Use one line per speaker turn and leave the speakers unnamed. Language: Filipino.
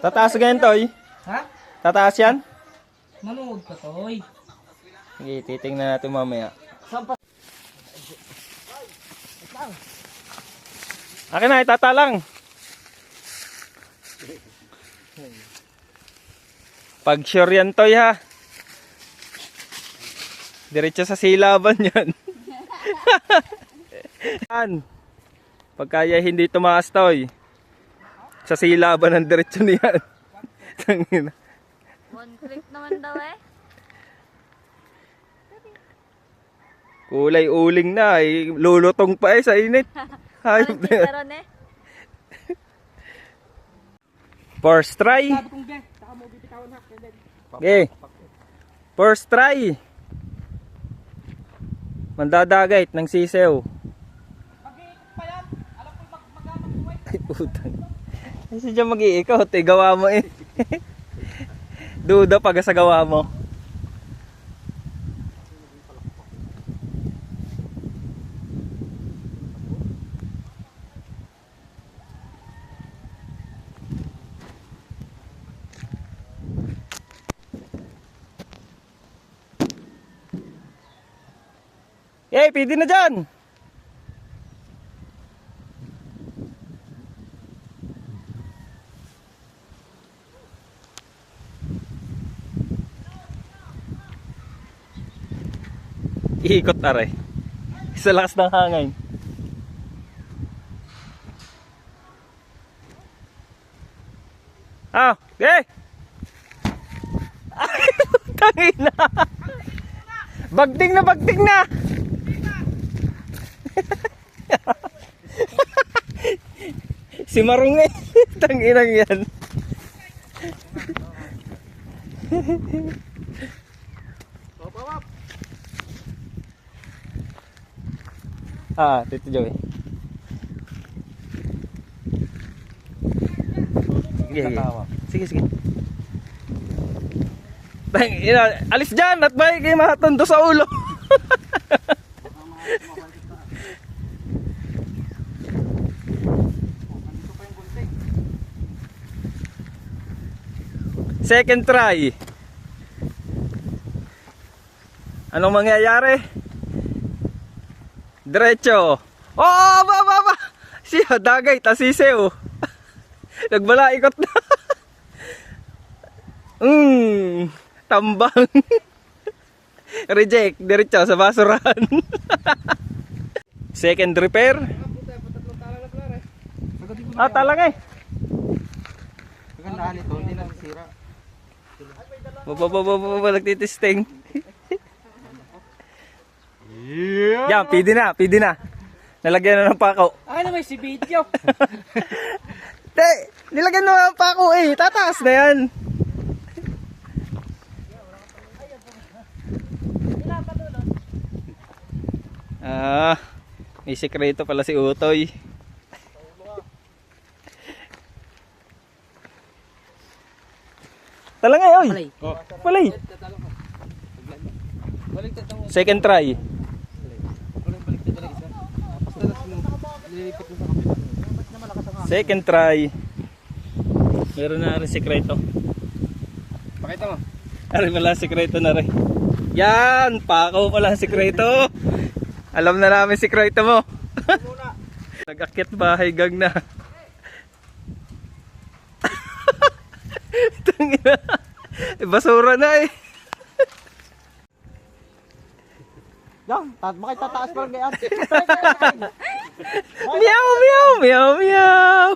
Tataas ganyan, Toy?
Ha?
Tataas yan?
Manood ka, Toy.
Sige, titingnan natin mamaya. Akin na, itatalang. Pag sure yan, Toy, ha? Diretso sa silaban yan. Yan. Pag kaya hindi tumaas, Toy. Sa silaban ang diretso niyan.
One click naman daw eh.
Kulay uling na, eh. Lulutong pa sa init. Hayop
Parang
na.
chicharon eh.
First try. Okay. First try. Mandadagait ng sisew. Ay putang. Ay sadya mag-iikot eh. Gawa mo eh. Duda pag sa gawa mo. Eh, pwede na dyan. Iikot aray. Sa lakas ng hangin. Ah, okay. Ay, tangina. Bagting na, bagting na. Si Marong eh. Tanginang yan. Ah, Tito Joey. Sige, sige. Alis dyan at balik kayo matondo sa ulo. Second try. Anong mangyayari? Diretso. Oh, ba. Siya dagay tasisew. Nagbalaikot na. Tambang. Reject diretso sa basurahan. Second repair. Ah, talang eh.
Magandaan ito, hindi na masira.
Baba, nagtitesting. Yan, pwede na. Nalagyan na ng pako.
Ay naman si video.
Te, nilagyan na ng pako eh. Tataas na yan. Ah, may sekreto pala si Utoy. Talangay, oy. Palay. Second try. Second try. Meron na rin sekreto.
Pakita mo.
Ari pala sekreto na rin. Yan, pako pala sekreto. Alam na namin sekreto mo. Nag-akyat bahay gang na. Tangina. Basura na eh.
Yan, bakit tataas pa lang ganyan?
Meow, meow, meow, meow.